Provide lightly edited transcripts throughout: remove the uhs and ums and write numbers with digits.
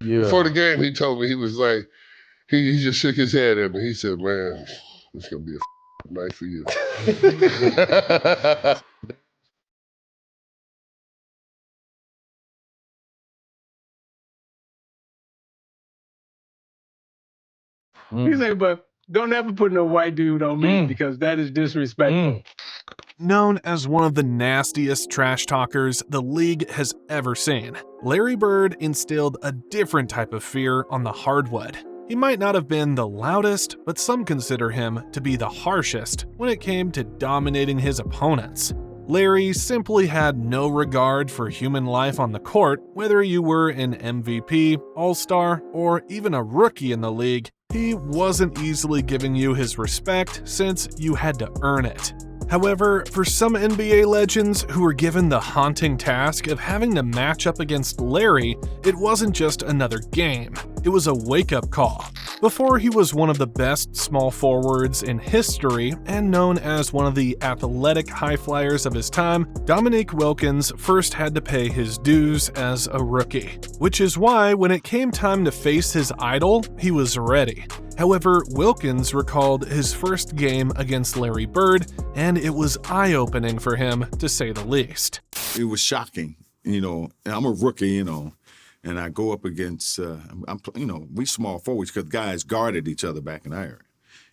Yeah. Before the game, he told me, he was like, he just shook his head at me. He said, man, it's going to be a night for you. He said, but don't ever put no white dude on me because that is disrespectful. Known as one of the nastiest trash talkers the league has ever seen, Larry Bird instilled a different type of fear on the hardwood. He might not have been the loudest, but some consider him to be the harshest when it came to dominating his opponents. Larry simply had no regard for human life on the court, whether you were an MVP, all-star, or even a rookie in the league. He wasn't easily giving you his respect since you had to earn it. However, for some NBA legends who were given the haunting task of having to match up against Larry, it wasn't just another game, it was a wake-up call. Before he was one of the best small forwards in history and known as one of the athletic high flyers of his time, Dominique Wilkins first had to pay his dues as a rookie. Which is why when it came time to face his idol, he was ready. However, Wilkins recalled his first game against Larry Bird, and it was eye-opening for him, to say the least. It was shocking, and I'm a rookie, and I go up against, we small forwards because guys guarded each other back in our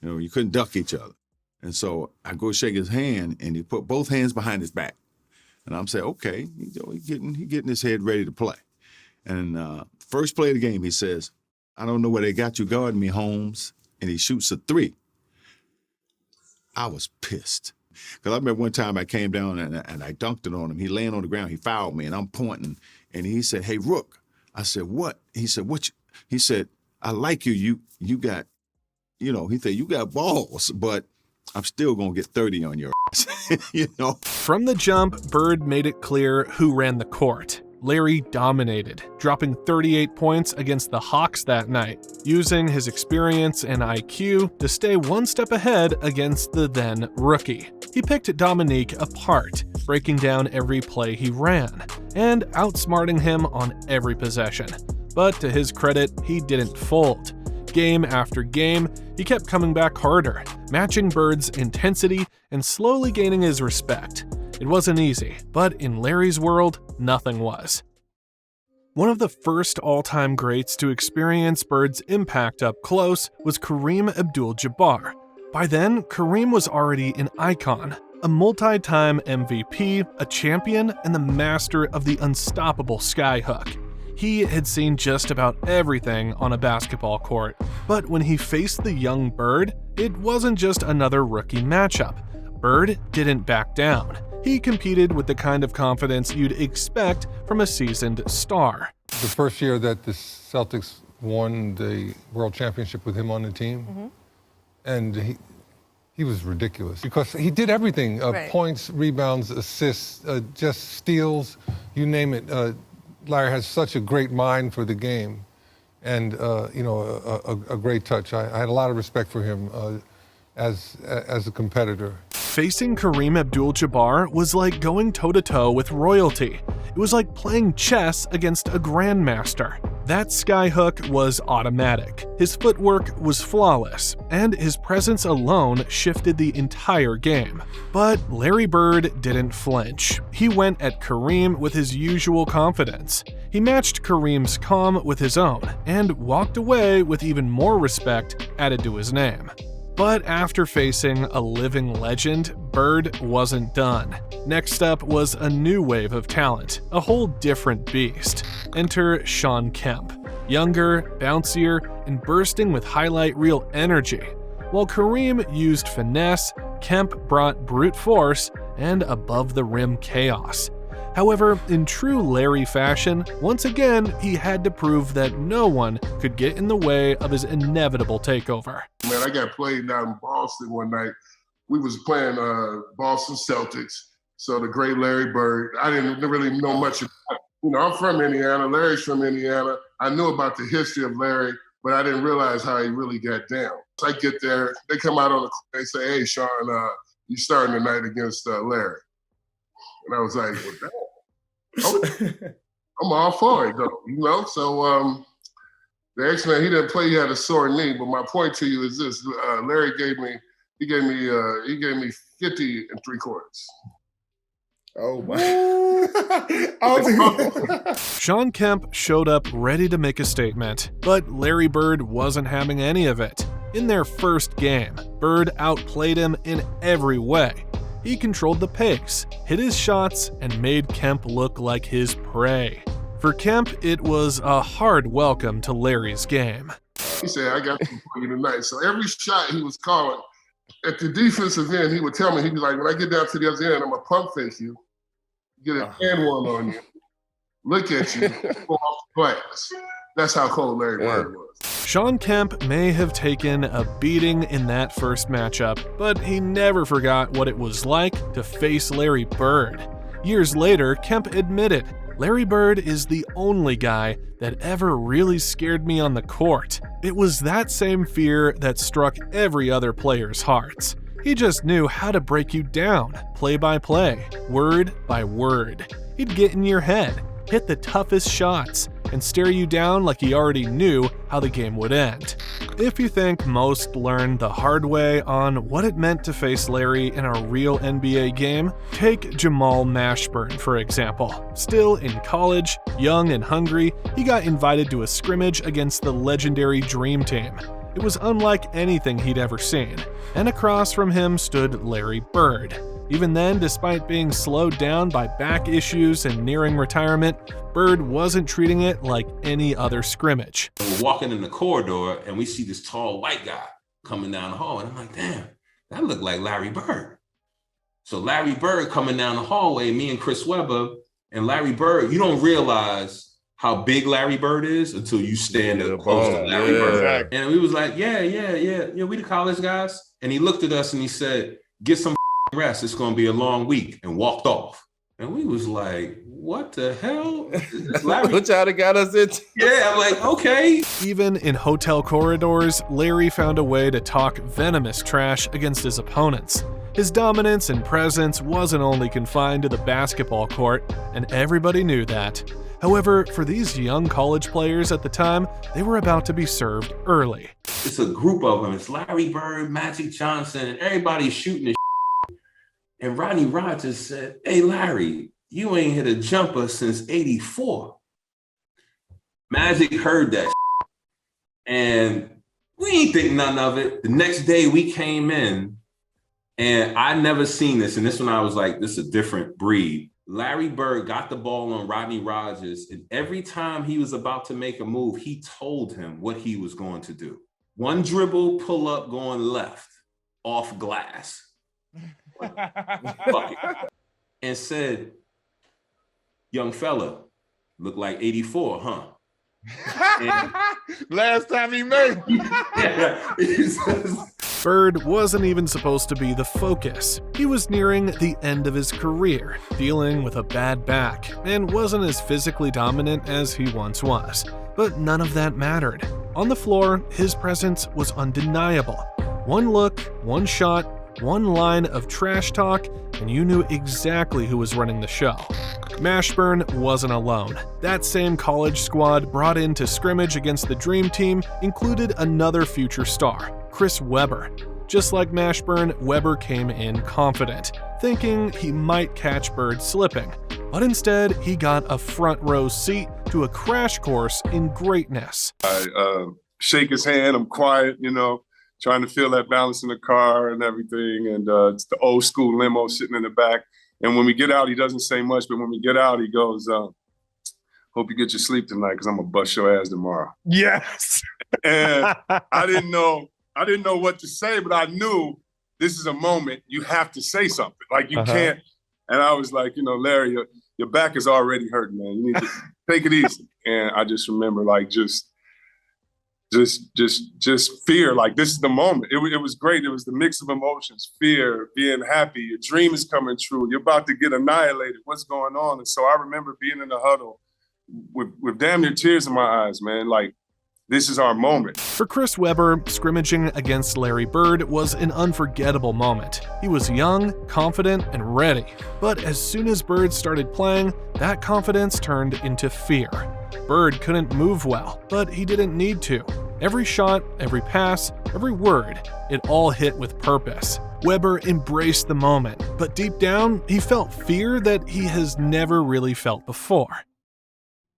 area. You couldn't duck each other. And so I go shake his hand, and he put both hands behind his back. And I'm saying, okay, he's getting his head ready to play. And first play of the game, he says, I don't know where they got you guarding me, Holmes. And he shoots a 3. I was pissed. Because I remember one time I came down and I dunked it on him. He laying on the ground. He fouled me, and I'm pointing. And he said, hey, Rook. I said, what? He said, what? He said, I like you. You got, he said, you got balls, but I'm still going to get 30 on your ass, From the jump, Bird made it clear who ran the court. Larry dominated, dropping 38 points against the Hawks that night, using his experience and IQ to stay one step ahead against the then rookie. He picked Dominique apart, breaking down every play he ran, and outsmarting him on every possession. But to his credit, he didn't fold. Game after game, he kept coming back harder, matching Bird's intensity and slowly gaining his respect. It wasn't easy, but in Larry's world, nothing was. One of the first all-time greats to experience Bird's impact up close was Kareem Abdul-Jabbar. By then, Kareem was already an icon, a multi-time MVP, a champion, and the master of the unstoppable skyhook. He had seen just about everything on a basketball court, but when he faced the young Bird, it wasn't just another rookie matchup. Bird didn't back down. He competed with the kind of confidence you'd expect from a seasoned star. The first year that the Celtics won the World Championship with him on the team, and he was ridiculous because he did everything, points, rebounds, assists, just steals, you name it. Larry has such a great mind for the game and, a great touch. I had a lot of respect for him as a competitor. Facing Kareem Abdul-Jabbar was like going toe-to-toe with royalty. It was like playing chess against a grandmaster. That skyhook was automatic, his footwork was flawless, and his presence alone shifted the entire game. But Larry Bird didn't flinch. He went at Kareem with his usual confidence. He matched Kareem's calm with his own, and walked away with even more respect added to his name. But after facing a living legend, Bird wasn't done. Next up was a new wave of talent, a whole different beast. Enter Shawn Kemp. Younger, bouncier, and bursting with highlight reel energy. While Kareem used finesse, Kemp brought brute force and above-the-rim chaos. However, in true Larry fashion, once again, he had to prove that no one could get in the way of his inevitable takeover. Man, I got played down in Boston one night. We was playing Boston Celtics, so the great Larry Bird. I didn't really know much about it. I'm from Indiana, Larry's from Indiana. I knew about the history of Larry, but I didn't realize how he really got down. So I get there, they come out on the court, they say, hey, Shawn, you starting tonight against Larry. And I was like, well, damn. I'm all for it, though, So The X-Man, he didn't play, he had a sore knee, but my point to you is this, Larry gave me 50 3/4. Oh my. Shawn Kemp showed up ready to make a statement, but Larry Bird wasn't having any of it. In their first game, Bird outplayed him in every way. He controlled the pace, hit his shots, and made Kemp look like his prey. For Kemp, it was a hard welcome to Larry's game. He said, I got something for you tonight. So every shot he was calling, at the defensive end, he would tell me, he'd be like, when I get down to the other end, I'm going to pump fake you, get a hand one on you, look at you, go off the glass. That's how cold Larry Bird was. Shawn Kemp may have taken a beating in that first matchup, but he never forgot what it was like to face Larry Bird. Years later, Kemp admitted, Larry Bird is the only guy that ever really scared me on the court. It was that same fear that struck every other player's hearts. He just knew how to break you down, play by play, word by word. He'd get in your head, hit the toughest shots, and stare you down like he already knew how the game would end. If you think most learned the hard way on what it meant to face Larry in a real NBA game, take Jamal Mashburn, for example. Still in college, young and hungry, he got invited to a scrimmage against the legendary Dream Team. It was unlike anything he'd ever seen, and across from him stood Larry Bird. Even then, despite being slowed down by back issues and nearing retirement, Bird wasn't treating it like any other scrimmage. We're walking in the corridor and we see this tall white guy coming down the hall, and I'm like, damn, that looked like Larry Bird. So Larry Bird coming down the hallway, me and Chris Webber, and Larry Bird, you don't realize how big Larry Bird is until you stand up close to Larry Bird. And we was like, yeah, we the college guys. And he looked at us and he said, get some rest, it's gonna be a long week, and walked off. And we was like, what the hell? What y'all got us into? Yeah, I'm like, okay. Even in hotel corridors, Larry found a way to talk venomous trash against his opponents. His dominance and presence wasn't only confined to the basketball court, and everybody knew that. However, for these young college players at the time, they were about to be served early. It's a group of them. It's Larry Bird, Magic Johnson, and everybody's shooting this. And Rodney Rogers said, hey, Larry, you ain't hit a jumper since '84. Magic heard that and we ain't think nothing of it. The next day we came in and I never seen this. And this one I was like, this is a different breed. Larry Bird got the ball on Rodney Rogers, and every time he was about to make a move, he told him what he was going to do. One dribble, pull up, going left, off glass. And said, young fella, look like 84, huh? Last time he made Bird wasn't even supposed to be the focus. He was nearing the end of his career, dealing with a bad back, and wasn't as physically dominant as he once was. But none of that mattered. On the floor, his presence was undeniable. One look, one shot, one line of trash talk, and you knew exactly who was running the show. Mashburn wasn't alone. That same college squad brought in to scrimmage against the Dream Team included another future star, Chris Webber. Just like Mashburn, Webber came in confident, thinking he might catch Bird slipping. But instead, he got a front row seat to a crash course in greatness. I shake his hand, I'm quiet, trying to feel that balance in the car and everything. And it's the old school limo sitting in the back. And when we get out, he doesn't say much, but when we get out, he goes, hope you get your sleep tonight because I'm going to bust your ass tomorrow. Yes. And I didn't know what to say, but I knew this is a moment you have to say something. Like you can't. And I was like, Larry, your back is already hurting, man. You need to take it easy. And I just remember like just fear, like this is the moment. It was great. It was the mix of emotions, fear, being happy, your dream is coming true. You're about to get annihilated. What's going on? And so I remember being in the huddle with damn near tears in my eyes, man. Like, this is our moment. For Chris Webber, scrimmaging against Larry Bird was an unforgettable moment. He was young, confident, and ready. But as soon as Bird started playing, that confidence turned into fear. Bird couldn't move well, but he didn't need to. Every shot, every pass, every word, it all hit with purpose. Webber embraced the moment, but deep down, he felt fear that he has never really felt before.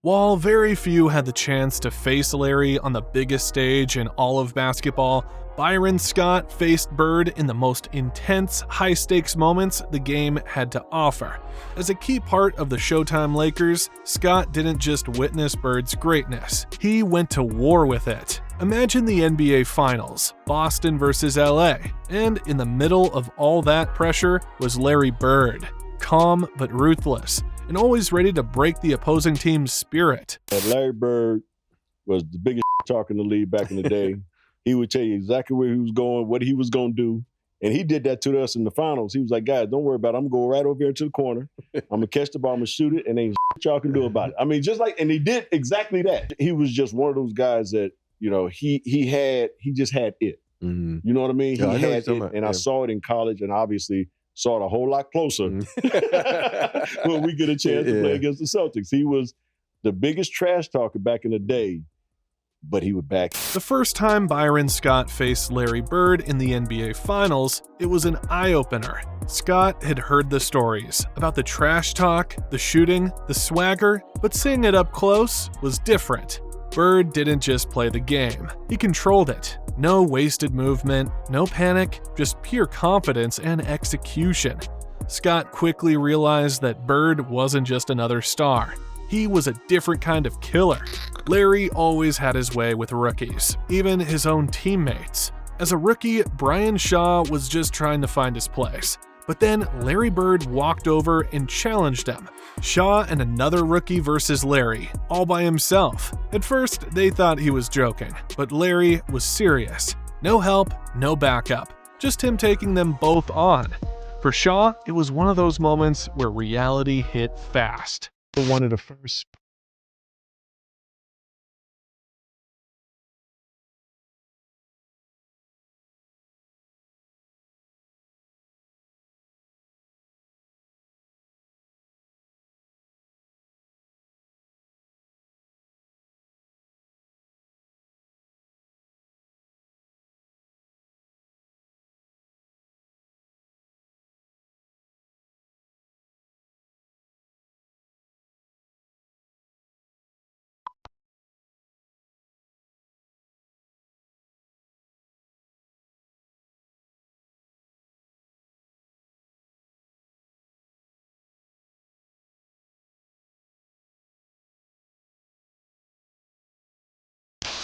While very few had the chance to face Larry on the biggest stage in all of basketball, Byron Scott faced Bird in the most intense, high-stakes moments the game had to offer. As a key part of the Showtime Lakers, Scott didn't just witness Bird's greatness, he went to war with it. Imagine the NBA Finals, Boston versus LA, and in the middle of all that pressure was Larry Bird, calm but ruthless, and always ready to break the opposing team's spirit. Larry Bird was the biggest talker in the league back in the day. He would tell you exactly where he was going, what he was going to do. And he did that to us in the finals. He was like, guys, don't worry about it. I'm going to go right over here into the corner. I'm going to catch the ball. I'm going to shoot it, and ain't y'all can do about it. I mean, just like, and he did exactly that. He was just one of those guys that, you know, he just had it. Mm-hmm. You know what I mean? Yeah, he had it, and I saw it in college, and obviously saw it a whole lot closer when we get a chance to play against the Celtics. He was the biggest trash talker back in the day, but he would back. The first time Byron Scott faced Larry Bird in the NBA Finals, it was an eye-opener. Scott had heard the stories about the trash talk, the shooting, the swagger, but seeing it up close was different. Bird didn't just play the game, he controlled it. No wasted movement, no panic, just pure confidence and execution. Scott quickly realized that Bird wasn't just another star. He was a different kind of killer. Larry always had his way with rookies, even his own teammates. As a rookie, Brian Shaw was just trying to find his place. But then Larry Bird walked over and challenged him. Shaw and another rookie versus Larry, all by himself. At first, they thought he was joking, but Larry was serious. No help, no backup, just him taking them both on. For Shaw, it was one of those moments where reality hit fast. One of the first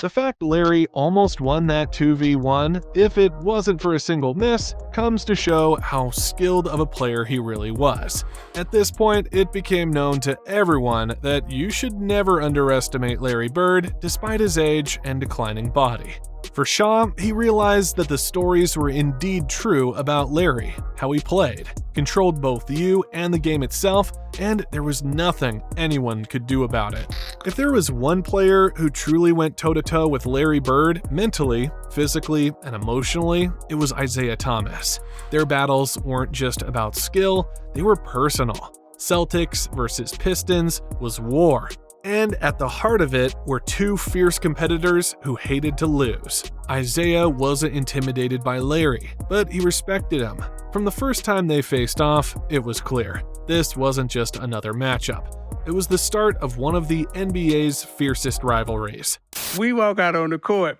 The fact Larry almost won that 2v1, if it wasn't for a single miss, comes to show how skilled of a player he really was. At this point, it became known to everyone that you should never underestimate Larry Bird despite his age and declining body. For Shaw, he realized that the stories were indeed true about Larry, how he played, controlled both you and the game itself, and there was nothing anyone could do about it. If there was one player who truly went toe-to-toe with Larry Bird mentally, physically, and emotionally, it was Isaiah Thomas. Their battles weren't just about skill, they were personal. Celtics versus Pistons was war. And at the heart of it were two fierce competitors who hated to lose. Isaiah wasn't intimidated by Larry, but he respected him. From the first time they faced off, it was clear. This wasn't just another matchup. It was the start of one of the NBA's fiercest rivalries. We walk out on the court,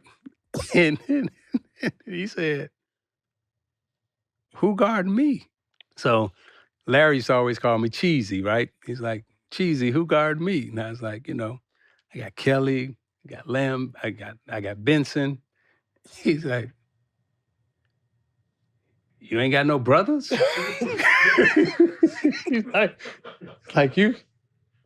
and he said, "Who guarding me?" So Larry used to always call me Cheesy, right? He's like, "Cheesy, who guard me?" And I was like, I got Kelly, I got Lamb, I got Benson. He's like, "You ain't got no brothers?" He's like you.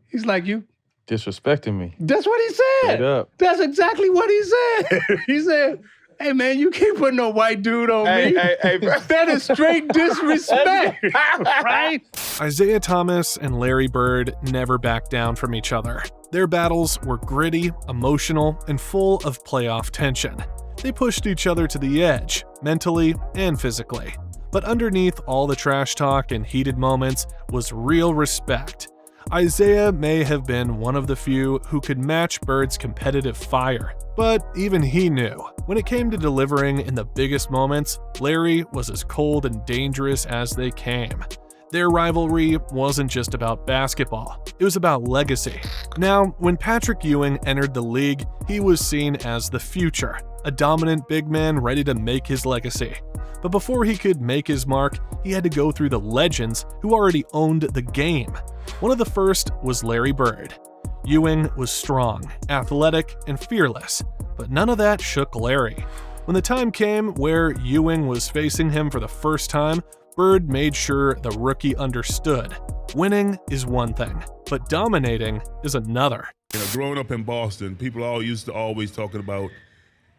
He's like you. Disrespecting me. That's what he said. Straight up. That's exactly what he said. He said, "Hey, man, you can't put no white dude on me." Hey, That is straight disrespect, right? Isaiah Thomas and Larry Bird never backed down from each other. Their battles were gritty, emotional, and full of playoff tension. They pushed each other to the edge, mentally and physically. But underneath all the trash talk and heated moments was real respect. Isaiah may have been one of the few who could match Bird's competitive fire, but even he knew, when it came to delivering in the biggest moments, Larry was as cold and dangerous as they came. Their rivalry wasn't just about basketball, it was about legacy. Now, when Patrick Ewing entered the league, he was seen as the future, a dominant big man ready to make his legacy. But before he could make his mark, he had to go through the legends who already owned the game. One of the first was Larry Bird. Ewing was strong, athletic, and fearless, but none of that shook Larry. When the time came where Ewing was facing him for the first time, Bird made sure the rookie understood. Winning is one thing, but dominating is another. Growing up in Boston, people all used to always talking about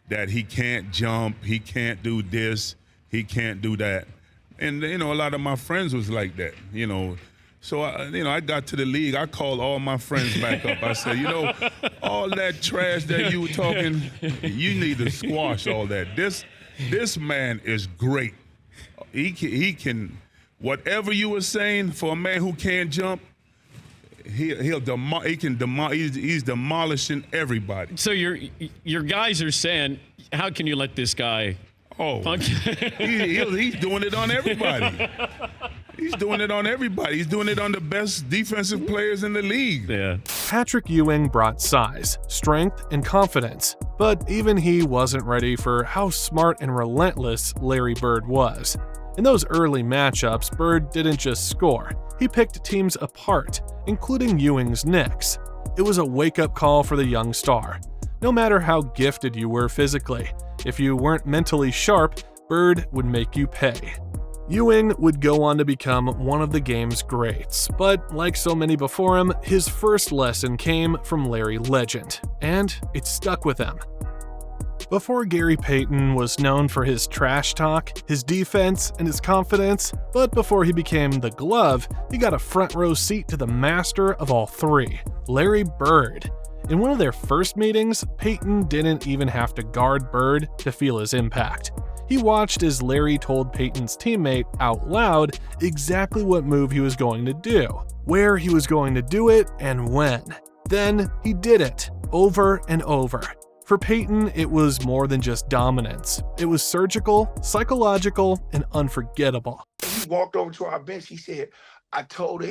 that he can't jump, he can't do this, he can't do that. And, a lot of my friends was like that, So, I got to the league. I called all my friends back up. I said, all that trash that you were talking, you need to squash all that. This man is great. He can, whatever you were saying for a man who can't jump, he's demolishing everybody. So your guys are saying, how can you let this guy? Oh, he's doing it on everybody. He's doing it on everybody. He's doing it on the best defensive players in the league. Yeah. Patrick Ewing brought size, strength, and confidence, but even he wasn't ready for how smart and relentless Larry Bird was. In those early matchups, Bird didn't just score. He picked teams apart, including Ewing's Knicks. It was a wake-up call for the young star. No matter how gifted you were physically, if you weren't mentally sharp, Bird would make you pay. Ewing would go on to become one of the game's greats, but like so many before him, his first lesson came from Larry Legend, and it stuck with him. Before Gary Payton was known for his trash talk, his defense, and his confidence, but before he became the glove, he got a front row seat to the master of all three, Larry Bird. In one of their first meetings, Payton didn't even have to guard Bird to feel his impact. He watched as Larry told Payton's teammate out loud exactly what move he was going to do, where he was going to do it, and when. Then he did it, over and over. For Payton, it was more than just dominance. It was surgical, psychological, and unforgettable. He walked over to our bench. He said, I told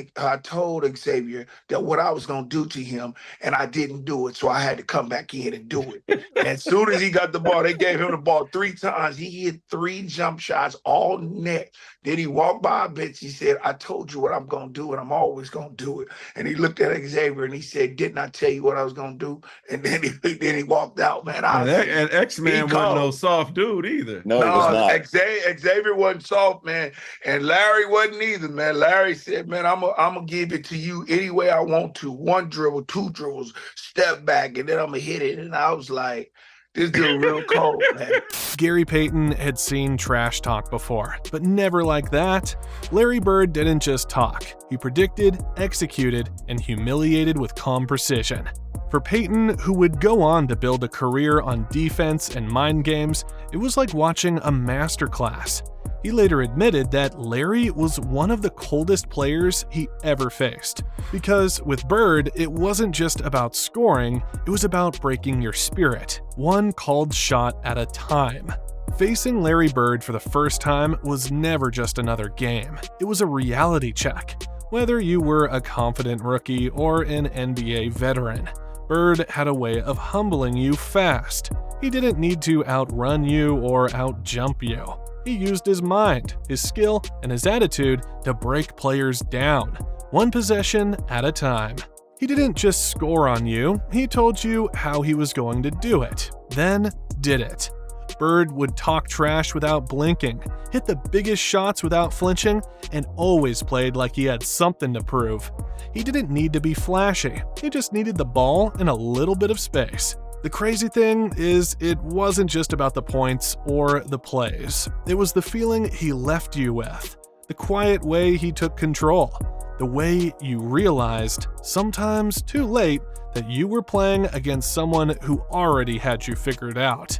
Xavier that what I was going to do to him, and I didn't do it, so I had to come back in and do it. And as soon as he got the ball, they gave him the ball 3 times. He hit 3 jump shots, all net. Then he walked by our bench. He said, I told you what I'm going to do, and I'm always going to do it. And he looked at Xavier, and he said, didn't I tell you what I was going to do? And then he walked out, man. And X-Man wasn't no soft dude either. No, he was not. Xavier wasn't soft, man. And Larry wasn't either, man. Larry said, man, I'm gonna give it to you any way I want to. 1 dribble, 2 dribbles, step back, and then I'm gonna hit it. And I was like, this dude real cold, man. Gary Payton had seen trash talk before, but never like that. Larry Bird didn't just talk. He predicted, executed, and humiliated with calm precision. For Payton, who would go on to build a career on defense and mind games, it was like watching a masterclass. He later admitted that Larry was one of the coldest players he ever faced. Because with Bird, it wasn't just about scoring, it was about breaking your spirit, one called shot at a time. Facing Larry Bird for the first time was never just another game. It was a reality check. Whether you were a confident rookie or an NBA veteran, Bird had a way of humbling you fast. He didn't need to outrun you or outjump you. He used his mind, his skill, and his attitude to break players down, one possession at a time. He didn't just score on you, he told you how he was going to do it, then did it. Bird would talk trash without blinking, hit the biggest shots without flinching, and always played like he had something to prove. He didn't need to be flashy, he just needed the ball and a little bit of space. The crazy thing is, it wasn't just about the points or the plays. It was the feeling he left you with, the quiet way he took control, the way you realized, sometimes too late, that you were playing against someone who already had you figured out.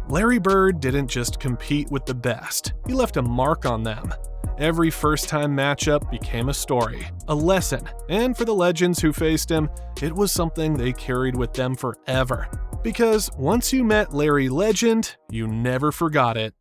Larry Bird didn't just compete with the best, he left a mark on them. Every first-time matchup became a story, a lesson, and for the legends who faced him, it was something they carried with them forever. Because once you met Larry Legend, you never forgot it.